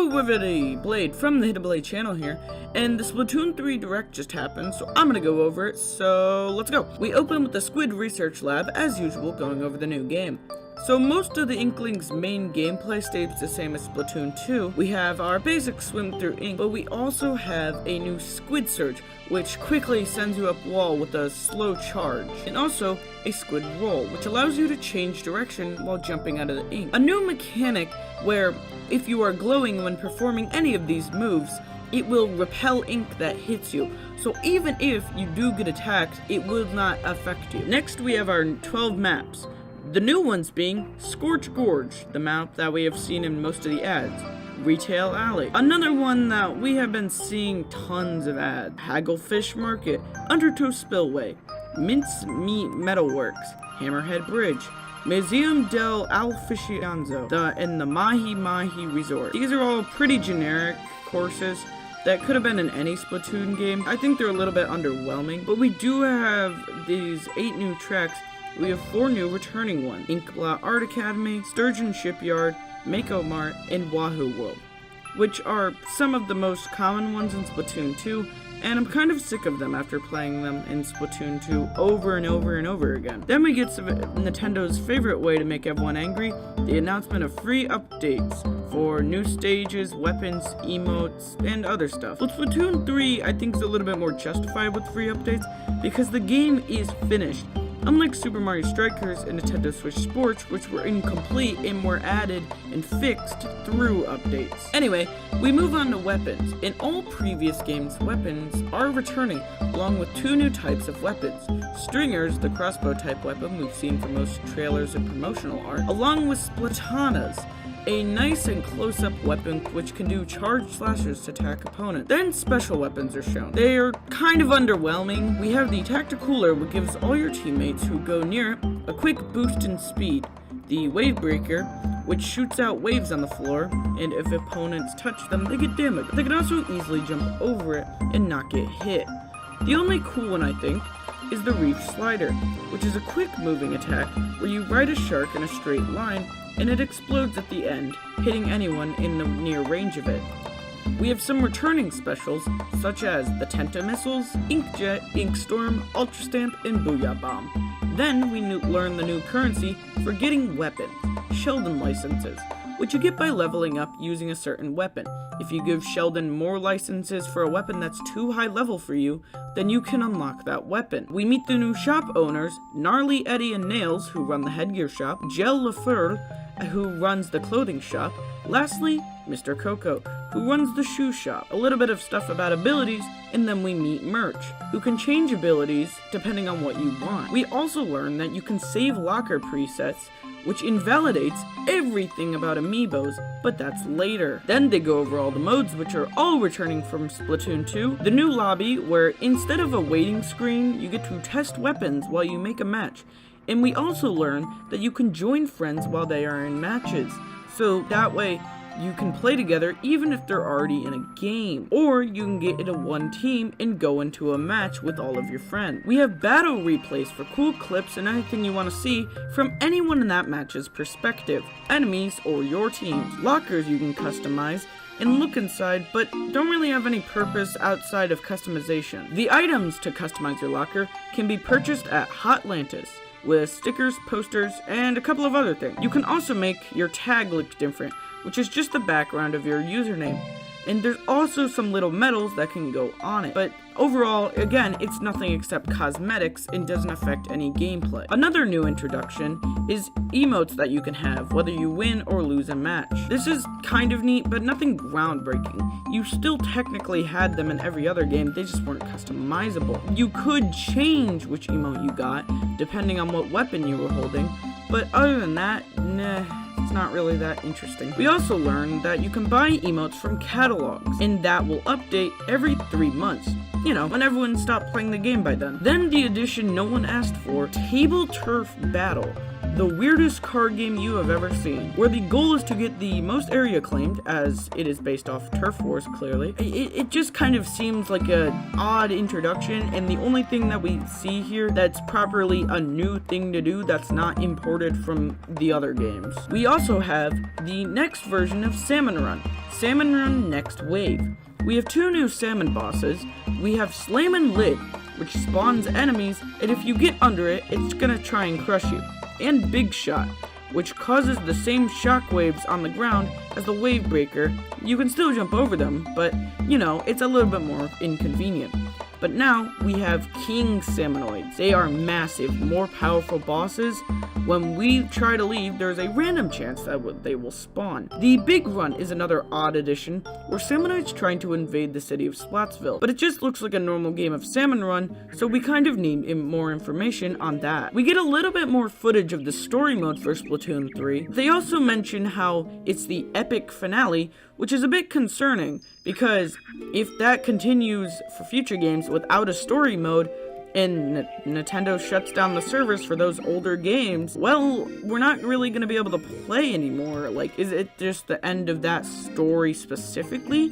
Hello everybody, Blade from the TheHiddenBlade channel here, and the Splatoon 3 Direct just happened, so I'm gonna go over it, so let's go. We open with the Squid Research Lab, as usual, going over the new game. So most of the Inkling's main gameplay stays the same as Splatoon 2. We have our basic swim through ink, but we also have a new Squid Surge, which quickly sends you up wall with a slow charge, and also a Squid Roll, which allows you to change direction while jumping out of the ink. A new mechanic where if you are glowing when performing any of these moves, it will repel ink that hits you, so even if you do get attacked, it will not affect you. Next we have our 12 maps. The new ones being Scorch Gorge, the map that we have seen in most of the ads. Retail Alley, another one that we have been seeing tons of ads. Hagglefish Market, Undertow Spillway, Mince Meat Metalworks, Hammerhead Bridge, Museum del Alficianzo, and the Mahi Mahi Resort. These are all pretty generic courses that could have been in any Splatoon game. I think they're a little bit underwhelming, but we do have these 8 new tracks. We have 4 new returning ones: Inkla Art Academy, Sturgeon Shipyard, Mako Mart, and Wahoo World, which are some of the most common ones in Splatoon 2, and I'm kind of sick of them after playing them in Splatoon 2 over and over and over again. Then we get to Nintendo's favorite way to make everyone angry, the announcement of free updates for new stages, weapons, emotes, and other stuff. But Splatoon 3 I think is a little bit more justified with free updates because the game is finished. Unlike Super Mario Strikers and Nintendo Switch Sports, which were incomplete and were added and fixed through updates. Anyway, we move on to weapons. In all previous games, weapons are returning, along with 2 new types of weapons. Stringers, the crossbow type weapon we've seen for most trailers and promotional art, along with Splatanas, a nice and close-up weapon which can do charged slashes to attack opponents. Then special weapons are shown. They are kind of underwhelming. We have the Tacticooler, which gives all your teammates who go near it a quick boost in speed. The Wave Breaker, which shoots out waves on the floor, and if opponents touch them, they get damaged. They can also easily jump over it and not get hit. The only cool one, I think, is the Reef Slider, which is a quick moving attack where you ride a shark in a straight line and it explodes at the end, hitting anyone in the near range of it. We have some returning specials, such as the Tenta Missiles, Inkjet, Inkstorm, Ultra Stamp, and Booyah Bomb. Then we learn the new currency for getting weapons, Sheldon licenses, which you get by leveling up using a certain weapon. If you give Sheldon more licenses for a weapon that's too high level for you, then you can unlock that weapon. We meet the new shop owners, Gnarly Eddie and Nails, who run the headgear shop, Gel Lafleur, who runs the clothing shop, lastly, Mr. Coco, who runs the shoe shop. A little bit of stuff about abilities, and then we meet Merch, who can change abilities depending on what you want. We also learn that you can save locker presets, which invalidates everything about amiibos, but that's later. Then they go over all the modes, which are all returning from Splatoon 2. The new lobby, where instead of a waiting screen, you get to test weapons while you make a match. And we also learn that you can join friends while they are in matches, so that way you can play together even if they're already in a game, or you can get into one team and go into a match with all of your friends. We have battle replays for cool clips and anything you want to see from anyone in that match's perspective, enemies or your teams. Lockers you can customize and look inside, but don't really have any purpose outside of customization. The items to customize your locker can be purchased at Hotlantis, with stickers, posters, and a couple of other things. You can also make your tag look different, which is just the background of your username. And there's also some little medals that can go on it. But overall, again, it's nothing except cosmetics and doesn't affect any gameplay. Another new introduction is emotes that you can have, whether you win or lose a match. This is kind of neat, but nothing groundbreaking. You still technically had them in every other game, they just weren't customizable. You could change which emote you got, depending on what weapon you were holding, but other than that, nah. It's not really that interesting. We also learned that you can buy emotes from catalogs, and that will update every 3 months. You know, when everyone stopped playing the game by then. Then the addition no one asked for, Table Turf Battle. The weirdest card game you have ever seen, where the goal is to get the most area claimed, as it is based off Turf Wars, clearly. It just kind of seems like an odd introduction, and the only thing that we see here that's properly a new thing to do that's not imported from the other games. We also have the next version of Salmon Run. Salmon Run Next Wave. We have 2 new salmon bosses. We have Slammin' Lid, which spawns enemies, and if you get under it, it's gonna try and crush you. And Big Shot, which causes the same shockwaves on the ground as the wave breaker. You can still jump over them, but, you know, it's a little bit more inconvenient. But now, we have King Salmonoids. They are massive, more powerful bosses. When we try to leave, there's a random chance that they will spawn. The Big Run is another odd addition, where Salmonoids trying to invade the city of Splatsville. But it just looks like a normal game of Salmon Run, so we kind of need more information on that. We get a little bit more footage of the story mode for Splatoon 3. They also mention how it's the epic finale, which is a bit concerning, because if that continues for future games without a story mode, and Nintendo shuts down the servers for those older games, well, we're not really going to be able to play anymore. Like, is it just the end of that story specifically?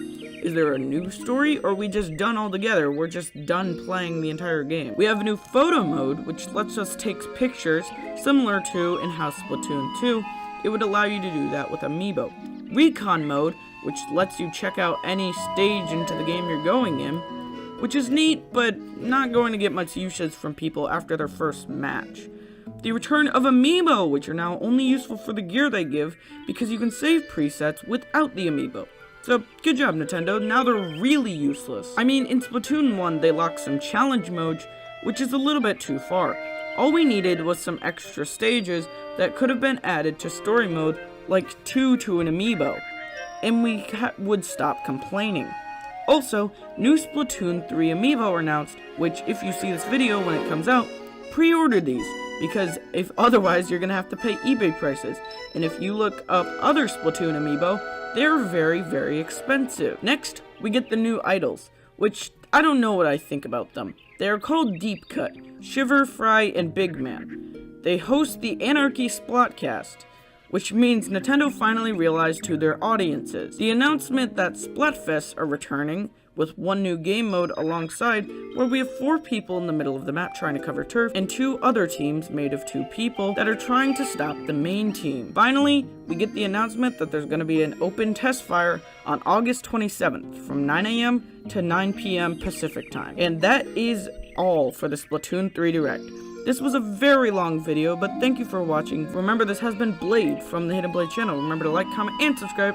Is there a new story, or are we just done altogether? We're just done playing the entire game. We have a new photo mode, which lets us take pictures, similar to in House Splatoon 2. It would allow you to do that with Amiibo. Recon mode, which lets you check out any stage into the game you're going in, which is neat, but not going to get much usage from people after their first match. The return of Amiibo, which are now only useful for the gear they give, because you can save presets without the Amiibo. So, good job Nintendo, now they're really useless. I mean, in Splatoon 1 they locked some challenge modes, which is a little bit too far. All we needed was some extra stages that could have been added to story mode, like 2 to an Amiibo, and we would stop complaining. Also, new Splatoon 3 Amiibo are announced, which, if you see this video when it comes out, pre-order these, because if otherwise you're gonna have to pay eBay prices, and if you look up other Splatoon Amiibo, they're very, very expensive. Next, we get the new idols, which I don't know what I think about them. They are called Deep Cut, Shiver, Fry, and Big Man. They host the Anarchy Splatcast, which means Nintendo finally realized who their audience is. The announcement that Splatfests are returning, with 1 new game mode alongside, where we have 4 people in the middle of the map trying to cover turf, and 2 other teams made of 2 people that are trying to stop the main team. Finally, we get the announcement that there's going to be an open test fire on August 27th, from 9 AM to 9 PM Pacific time. And that is all for the Splatoon 3 Direct. This was a very long video, but thank you for watching. Remember, this has been Blade from the Hidden Blade channel. Remember to like, comment, and subscribe.